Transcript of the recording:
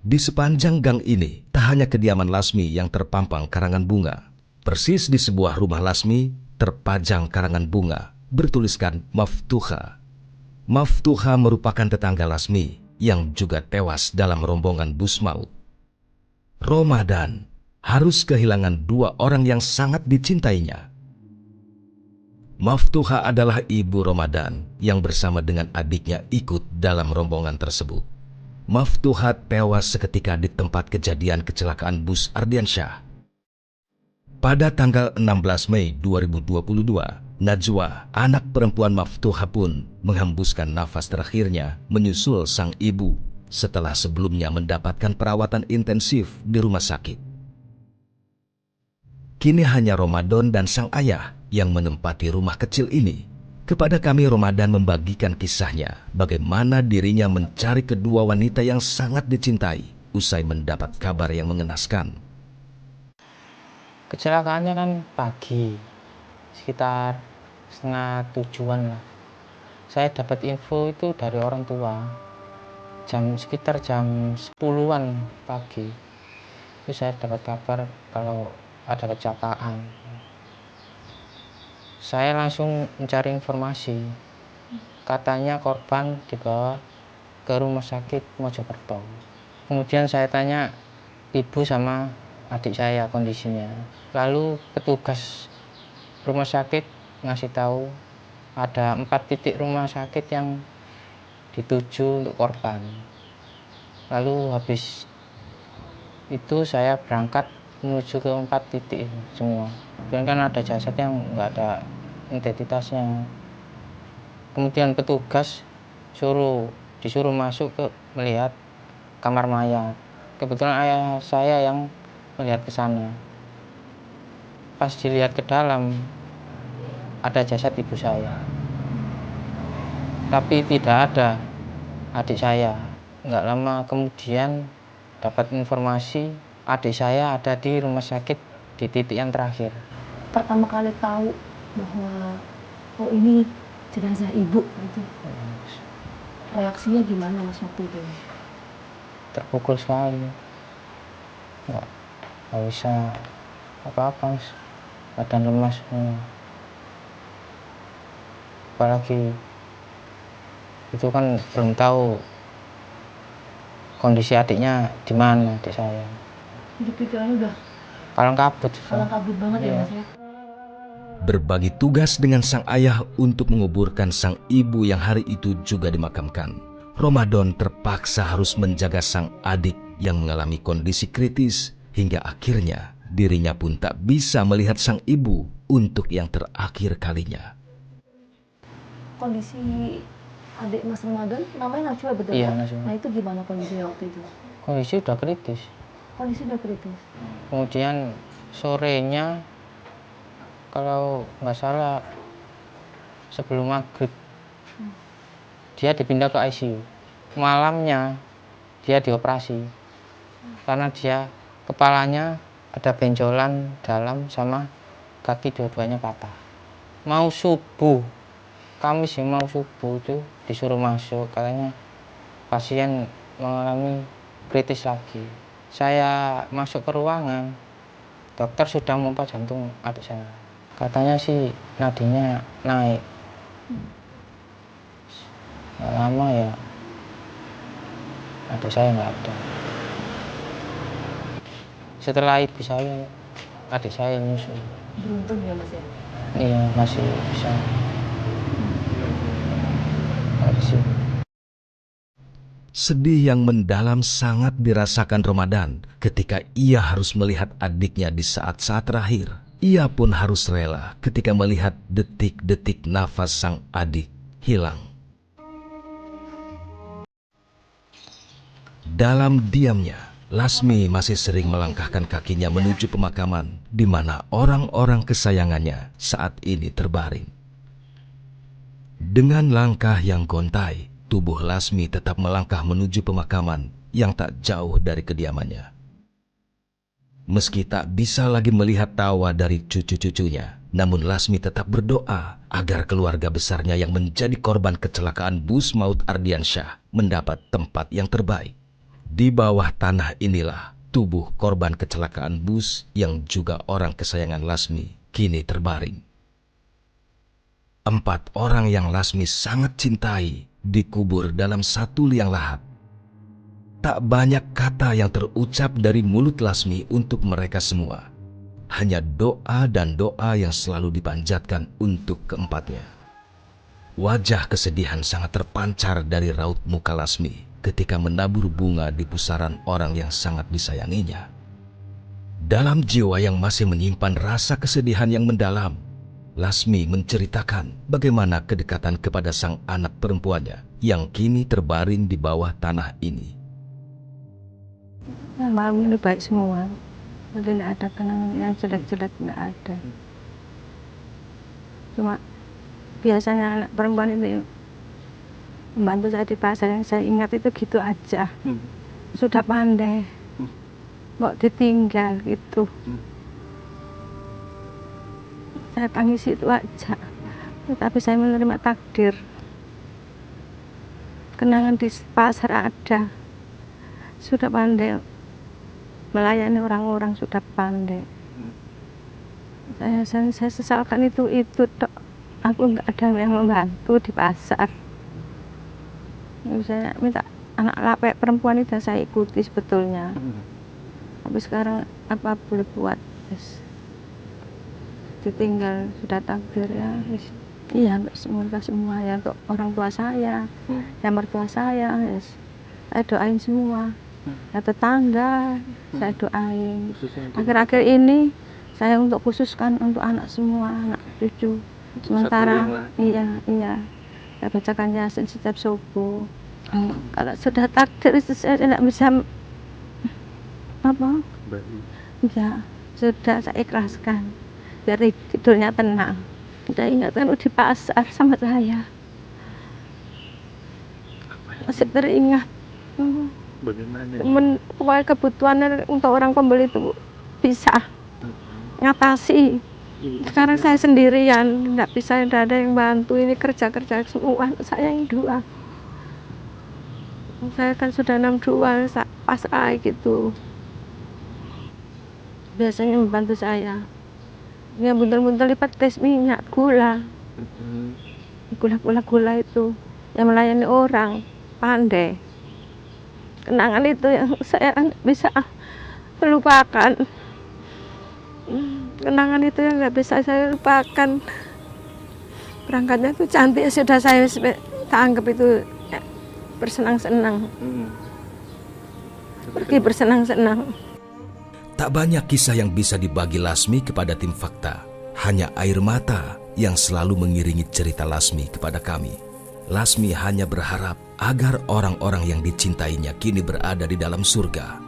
Di sepanjang gang ini, tak hanya kediaman Lasmi yang terpampang karangan bunga. Persis di sebuah rumah Lasmi, terpajang karangan bunga, bertuliskan Maftuha. Maftuha merupakan tetangga Lasmi yang juga tewas dalam rombongan bus maut. Ramadan harus kehilangan dua orang yang sangat dicintainya. Maftuha adalah ibu Ramadan yang bersama dengan adiknya ikut dalam rombongan tersebut. Maftuha tewas seketika di tempat kejadian kecelakaan bus Ardiansyah. Pada tanggal 16 Mei 2022, Najwa, anak perempuan Maftuha pun menghembuskan nafas terakhirnya menyusul sang ibu setelah sebelumnya mendapatkan perawatan intensif di rumah sakit. Kini hanya Ramadan dan sang ayah yang menempati rumah kecil ini. Kepada kami, Ramadan membagikan kisahnya bagaimana dirinya mencari kedua wanita yang sangat dicintai usai mendapat kabar yang mengenaskan. Kecelakaannya kan pagi, sekitar 6:30-an lah. Saya dapat info itu dari orang tua, sekitar jam 10-an pagi. Itu saya dapat kabar kalau ada kecelakaan. Saya langsung mencari informasi. Katanya korban dibawa ke rumah sakit Mojokerto. Kemudian saya tanya ibu sama adik saya kondisinya. Lalu petugas rumah sakit ngasih tahu ada 4 titik rumah sakit yang dituju untuk korban. Lalu habis itu saya berangkat menuju ke 4 titik semua. Dan kan ada jasad yang nggak ada identitasnya. Kemudian petugas disuruh masuk ke melihat kamar mayat. Kebetulan ayah saya yang melihat ke sana. Pas dilihat ke dalam, ada jasad ibu saya. Tapi tidak ada adik saya. Nggak lama kemudian dapat informasi adik saya ada di rumah sakit di titik yang terakhir. Pertama kali tahu bahwa oh ini jenazah ibu gitu. Reaksinya gimana Mas waktu itu? Terpukul sekali. Nggak bisa apa-apa, Mas. Badan lemas semua. Apalagi itu kan belum tahu kondisi adiknya di mana, adik saya. Jadi pikirannya udah Kalang kabut. kalang kabut banget ya Mas ya. Berbagi tugas dengan sang ayah untuk menguburkan sang ibu yang hari itu juga dimakamkan. Ramadan terpaksa harus menjaga sang adik yang mengalami kondisi kritis hingga akhirnya dirinya pun tak bisa melihat sang ibu untuk yang terakhir kalinya. Kondisi adik Mas Ramadan namanya Najwa betul? Iya, Najwa. Nah itu gimana kondisinya waktu itu? Kondisi udah kritis. Kondisi udah kritis. Kemudian sorenya kalau nggak salah sebelum maghrib dia dipindah ke ICU. Malamnya dia dioperasi karena dia kepalanya ada benjolan dalam sama kaki dua-duanya patah. Mau subuh, Kamis yang mau subuh itu disuruh masuk, katanya pasien mengalami kritis lagi. Saya masuk ke ruangan, dokter sudah memompa jantung adik saya. Katanya sih nadinya naik. Nggak lama ya adik saya nggak ada. Setelah ibu saya, adik saya nyusul. Beruntung ya Mas ya. Iya, masih bisa. Masih. Sedih yang mendalam sangat dirasakan Ramadan ketika ia harus melihat adiknya di saat-saat terakhir. Ia pun harus rela ketika melihat detik-detik nafas sang adik hilang. Dalam diamnya, Lasmi masih sering melangkahkan kakinya menuju pemakaman di mana orang-orang kesayangannya saat ini terbaring. Dengan langkah yang gontai, tubuh Lasmi tetap melangkah menuju pemakaman yang tak jauh dari kediamannya. Meski tak bisa lagi melihat tawa dari cucu-cucunya, namun Lasmi tetap berdoa agar keluarga besarnya yang menjadi korban kecelakaan bus maut Ardiansyah mendapat tempat yang terbaik. Di bawah tanah inilah tubuh korban kecelakaan bus yang juga orang kesayangan Lasmi kini terbaring. 4 orang yang Lasmi sangat cintai dikubur dalam satu liang lahat. Tak banyak kata yang terucap dari mulut Lasmi untuk mereka semua. Hanya doa dan doa yang selalu dipanjatkan untuk keempatnya. Wajah kesedihan sangat terpancar dari raut muka Lasmi ketika menabur bunga di pusaran orang yang sangat disayanginya. Dalam jiwa yang masih menyimpan rasa kesedihan yang mendalam, Lasmi menceritakan bagaimana kedekatan kepada sang anak perempuannya yang kini terbaring di bawah tanah ini. Malam ini baik semua. Jadi tidak ada kenangan yang jelek-jelek, tidak ada. Cuma biasanya anak perempuan itu membantu saya di pasar, yang saya ingat itu gitu aja. Sudah pandai, mau ditinggal gitu. Saya tangisi itu aja. Tetapi saya menerima takdir. Kenangan di pasar ada. Sudah pandai melayani orang-orang, sudah pandai. Saya sesalkan itu tok. Aku nggak ada yang membantu di pasar. Saya minta anak lapek perempuan itu saya ikuti sebetulnya. Tapi sekarang apa boleh buat? Yes. Ditinggal sudah takdir ya. Yes. Iya, untuk semua ya, untuk orang tua saya, ya mertua saya, yes. Saya doain semua. Ya tetangga, saya doain. Akhir-akhir ini saya untuk khususkan untuk anak semua, anak cucu. Sementara iya, saya bacakan Yasin setiap subuh. Kalau sudah takdir itu saya tidak bisa apa? Ya, sudah saya ikhlaskan. Biar tidurnya tenang. Saya ingatkan di pasar sama saya. Masih teringat. Bagaimana? Pokoknya kebutuhan untuk orang pembeli itu bisa ngatasi. Sekarang saya sendirian, tidak bisa, tidak ada yang bantu. Ini kerja semua, saya yang dua. Saya kan sudah 62, pasrah gitu. Biasanya membantu saya. Ya buntel-buntel lipat tes minyak, gula itu. Yang melayani orang, pandai. Kenangan itu yang saya bisa melupakan. Kenangan itu yang nggak bisa saya lupakan. Berangkatnya itu cantik, sudah saya tak anggap itu ya, bersenang-senang. Pergi bersenang-senang. Tak banyak kisah yang bisa dibagi Lasmi kepada tim Fakta. Hanya air mata yang selalu mengiringi cerita Lasmi kepada kami. Lasmi hanya berharap agar orang-orang yang dicintainya kini berada di dalam surga.